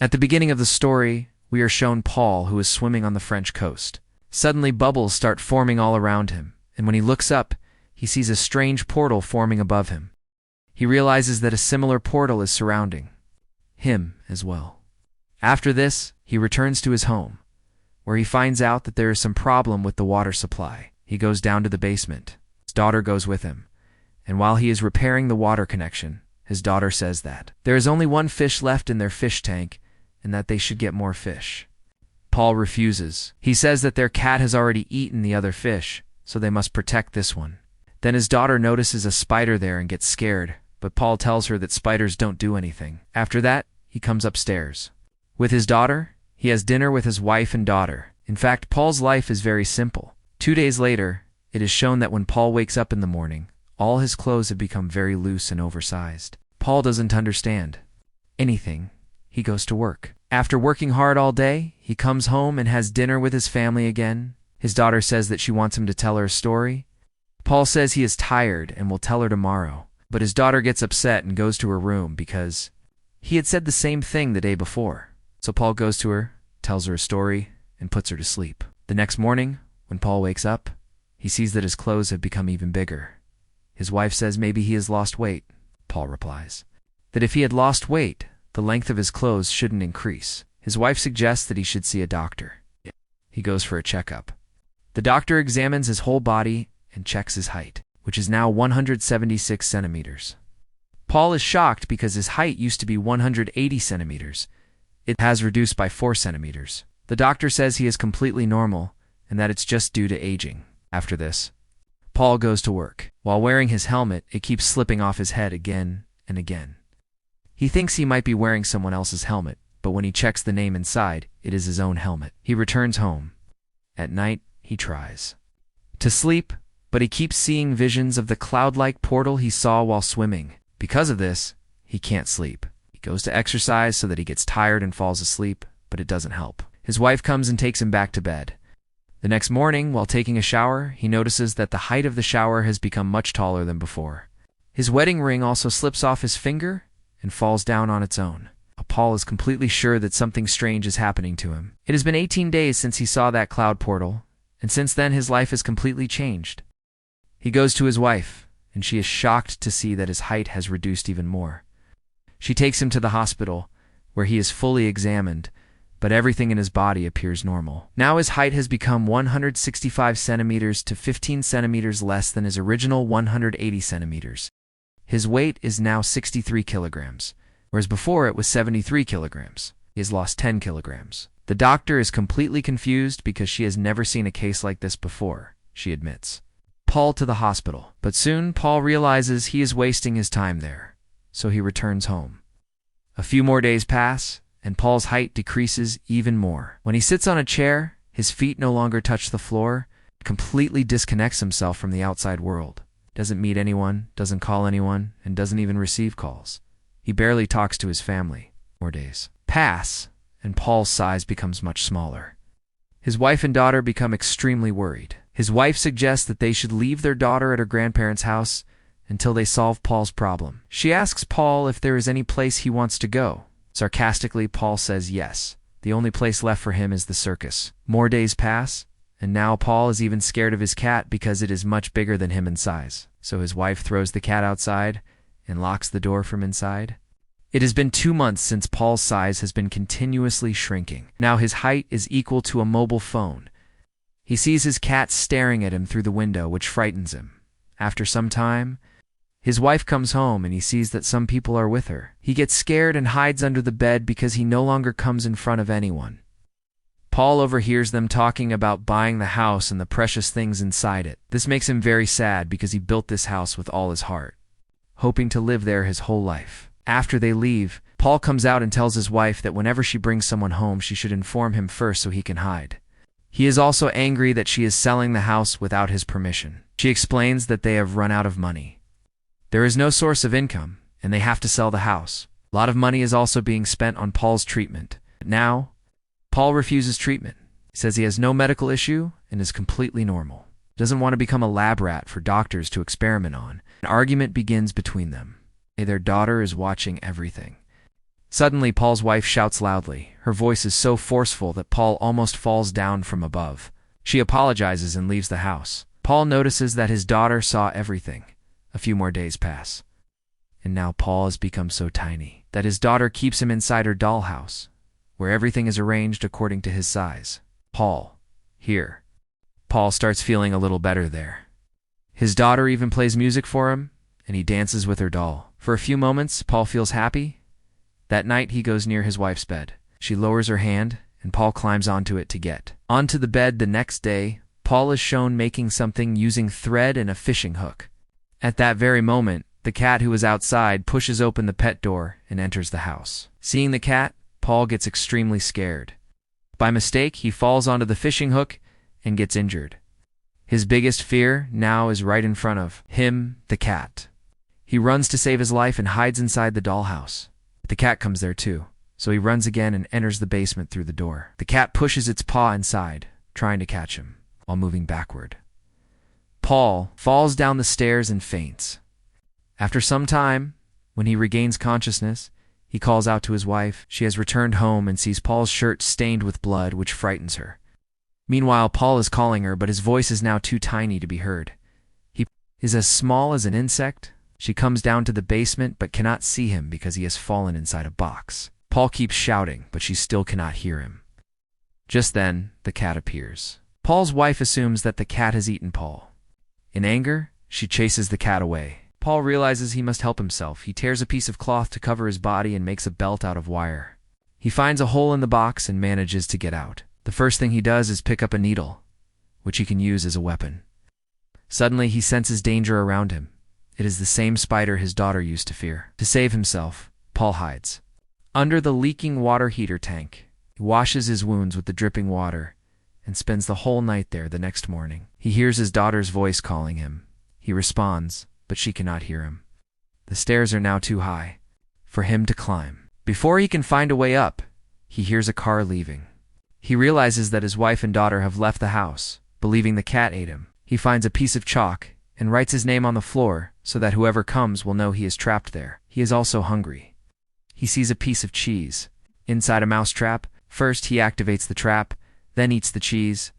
At the beginning of the story, we are shown Paul, who is swimming on the French coast. Suddenly bubbles start forming all around him, and when he looks up, he sees a strange portal forming above him. He realizes that a similar portal is surrounding him as well. After this, he returns to his home, where he finds out that there is some problem with the water supply. He goes down to the basement. His daughter goes with him, and while he is repairing the water connection, his daughter says that there is only one fish left in their fish tank and that they should get more fish. Paul refuses. He says that their cat has already eaten the other fish, so they must protect this one. Then his daughter notices a spider there and gets scared, but Paul tells her that spiders don't do anything. After that, he comes upstairs. With his daughter, he has dinner with his wife and daughter. In fact, Paul's life is very simple. 2 days later, it is shown that when Paul wakes up in the morning, all his clothes have become very loose and oversized. Paul doesn't understand anything. He goes to work. After working hard all day, he comes home and has dinner with his family again. His daughter says that she wants him to tell her a story. Paul says he is tired and will tell her tomorrow, but his daughter gets upset and goes to her room because he had said the same thing the day before. So Paul goes to her, tells her a story, and puts her to sleep. The next morning, when Paul wakes up, he sees that his clothes have become even bigger. His wife says maybe he has lost weight. Paul replies that if he had lost weight, the length of his clothes shouldn't increase. His wife suggests that he should see a doctor. He goes for a checkup. The doctor examines his whole body and checks his height, which is now 176 centimeters. Paul is shocked because his height used to be 180 centimeters. It has reduced by 4 centimeters. The doctor says he is completely normal and that it's just due to aging. After this, Paul goes to work. While wearing his helmet, it keeps slipping off his head again and again. He thinks he might be wearing someone else's helmet, but when he checks the name inside, it is his own helmet. He returns home. At night, he tries to sleep, but he keeps seeing visions of the cloud-like portal he saw while swimming. Because of this, he can't sleep. He goes to exercise so that he gets tired and falls asleep, but it doesn't help. His wife comes and takes him back to bed. The next morning, while taking a shower, he notices that the height of the shower has become much taller than before. His wedding ring also slips off his finger and falls down on its own. Paul is completely sure that something strange is happening to him. It has been 18 days since he saw that cloud portal, and since then his life has completely changed. He goes to his wife, and she is shocked to see that his height has reduced even more. She takes him to the hospital, where he is fully examined, but everything in his body appears normal. Now his height has become 165 centimeters to 15 centimeters less than his original 180 centimeters. His weight is now 63 kilograms, whereas before it was 73 kilograms. He has lost 10 kilograms. The doctor is completely confused because she has never seen a case like this before, she admits Paul to the hospital. But soon Paul realizes he is wasting his time there, so he returns home. A few more days pass, and Paul's height decreases even more. When he sits on a chair, his feet no longer touch the floor, completely disconnects himself from the outside world. Doesn't meet anyone, doesn't call anyone, and doesn't even receive calls. He barely talks to his family. More days pass, and Paul's size becomes much smaller. His wife and daughter become extremely worried. His wife suggests that they should leave their daughter at her grandparents' house until they solve Paul's problem. She asks Paul if there is any place he wants to go. Sarcastically, Paul says yes. The only place left for him is the circus. More days pass, and now Paul is even scared of his cat because it is much bigger than him in size. So his wife throws the cat outside and locks the door from inside. It has been 2 months since Paul's size has been continuously shrinking. Now his height is equal to a mobile phone. He sees his cat staring at him through the window, which frightens him. After some time, his wife comes home and he sees that some people are with her. He gets scared and hides under the bed because he no longer comes in front of anyone. Paul overhears them talking about buying the house and the precious things inside it. This makes him very sad because he built this house with all his heart, hoping to live there his whole life. After they leave, Paul comes out and tells his wife that whenever she brings someone home, she should inform him first so he can hide. He is also angry that she is selling the house without his permission. She explains that they have run out of money. There is no source of income, and they have to sell the house. A lot of money is also being spent on Paul's treatment. Now, Paul refuses treatment. He says he has no medical issue and is completely normal. He doesn't want to become a lab rat for doctors to experiment on. An argument begins between them. Their daughter is watching everything. Suddenly, Paul's wife shouts loudly. Her voice is so forceful that Paul almost falls down from above. She apologizes and leaves the house. Paul notices that his daughter saw everything. A few more days pass. And now Paul has become so tiny that his daughter keeps him inside her dollhouse, where everything is arranged according to his size. Paul starts feeling a little better there. His daughter even plays music for him, and he dances with her doll. For a few moments, Paul feels happy. That night, he goes near his wife's bed. She lowers her hand, and Paul climbs onto it to get onto the bed. The next day, Paul is shown making something using thread and a fishing hook. At that very moment, the cat who was outside pushes open the pet door and enters the house. Seeing the cat, Paul gets extremely scared. By mistake, he falls onto the fishing hook and gets injured. His biggest fear now is right in front of him, the cat. He runs to save his life and hides inside the dollhouse. The cat comes there too, so he runs again and enters the basement through the door. The cat pushes its paw inside, trying to catch him, while moving backward. Paul falls down the stairs and faints. After some time, when he regains consciousness, he calls out to his wife. She has returned home and sees Paul's shirt stained with blood, which frightens her. Meanwhile, Paul is calling her, but his voice is now too tiny to be heard. He is as small as an insect. She comes down to the basement but cannot see him because he has fallen inside a box. Paul keeps shouting, but she still cannot hear him. Just then, the cat appears. Paul's wife assumes that the cat has eaten Paul. In anger, she chases the cat away. Paul realizes he must help himself. He tears a piece of cloth to cover his body and makes a belt out of wire. He finds a hole in the box and manages to get out. The first thing he does is pick up a needle, which he can use as a weapon. Suddenly, he senses danger around him. It is the same spider his daughter used to fear. To save himself, Paul hides under the leaking water heater tank. He washes his wounds with the dripping water and spends the whole night there. The next morning, he hears his daughter's voice calling him. He responds, but she cannot hear him. The stairs are now too high for him to climb. Before he can find a way up, he hears a car leaving. He realizes that his wife and daughter have left the house, believing the cat ate him. He finds a piece of chalk and writes his name on the floor so that whoever comes will know he is trapped there. He is also hungry. He sees a piece of cheese inside a mouse trap. First, he activates the trap, then eats the cheese.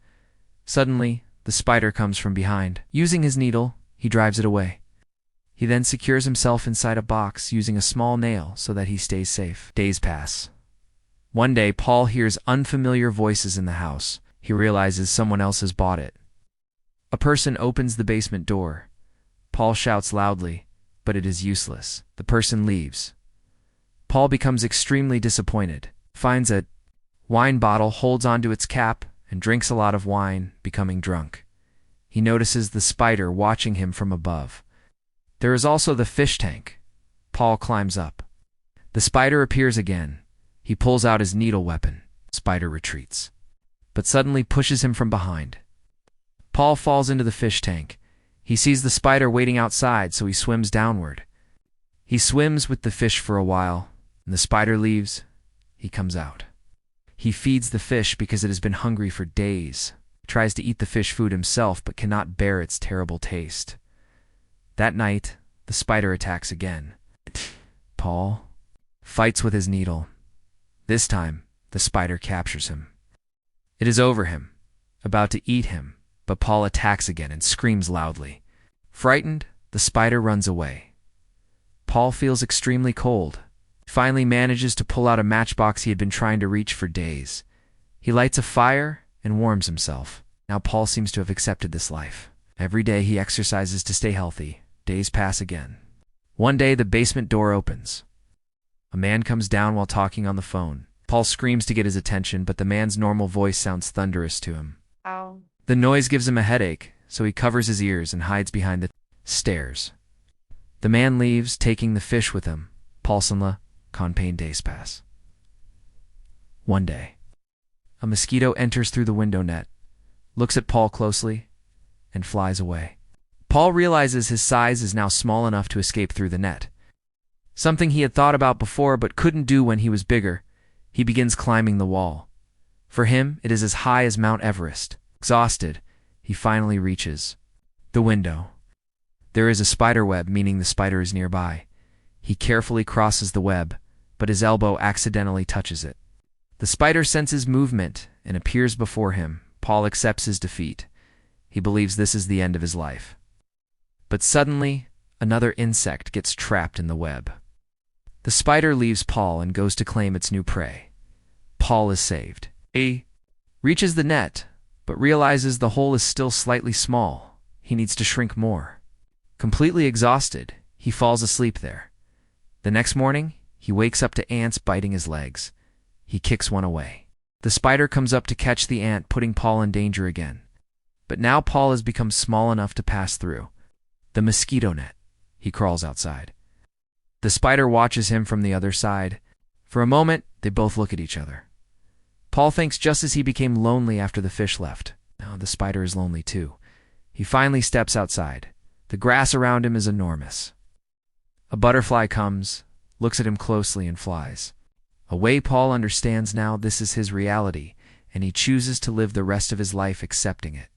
Suddenly, the spider comes from behind. Using his needle, he drives it away. He then secures himself inside a box using a small nail so that he stays safe. Days pass. One day, Paul hears unfamiliar voices in the house. He realizes someone else has bought it. A person opens the basement door. Paul shouts loudly, but it is useless. The person leaves. Paul becomes extremely disappointed, finds a wine bottle, holds onto its cap, and drinks a lot of wine, becoming drunk. He notices the spider watching him from above. There is also the fish tank. Paul climbs up. The spider appears again. He pulls out his needle weapon. Spider retreats, but suddenly pushes him from behind. Paul falls into the fish tank. He sees the spider waiting outside, so he swims downward. He swims with the fish for a while, and the spider leaves. He comes out. He feeds the fish because it has been hungry for days. He tries to eat the fish food himself, but cannot bear its terrible taste. That night, the spider attacks again. Paul fights with his needle. This time, the spider captures him. It is over him, about to eat him, but Paul attacks again and screams loudly. Frightened, the spider runs away. Paul feels extremely cold. He finally manages to pull out a matchbox he had been trying to reach for days. He lights a fire and warms himself. Now Paul seems to have accepted this life. Every day he exercises to stay healthy. Days pass again. One day the basement door opens. A man comes down while talking on the phone. Paul screams to get his attention, but the man's normal voice sounds thunderous to him. Ow. The noise gives him a headache, so he covers his ears and hides behind the stairs. The man leaves, taking the fish with him. Paulsenla, Conpain days pass. One day, a mosquito enters through the window net, looks at Paul closely, and flies away. Paul realizes his size is now small enough to escape through the net. Something he had thought about before but couldn't do when he was bigger. He begins climbing the wall. For him, it is as high as Mount Everest. Exhausted, he finally reaches the window. There is a spider web, meaning the spider is nearby. He carefully crosses the web, but his elbow accidentally touches it. The spider senses movement and appears before him. Paul accepts his defeat. He believes this is the end of his life. But suddenly, another insect gets trapped in the web. The spider leaves Paul and goes to claim its new prey. Paul is saved. He reaches the net, but realizes the hole is still slightly small. He needs to shrink more. Completely exhausted, he falls asleep there. The next morning, he wakes up to ants biting his legs. He kicks one away. The spider comes up to catch the ant, putting Paul in danger again. But now Paul has become small enough to pass through the mosquito net. He crawls outside. The spider watches him from the other side. For a moment, they both look at each other. Paul thinks just as he became lonely after the fish left. Now the spider is lonely too. He finally steps outside. The grass around him is enormous. A butterfly comes, looks at him closely, and flies away. Paul understands now this is his reality, and he chooses to live the rest of his life accepting it.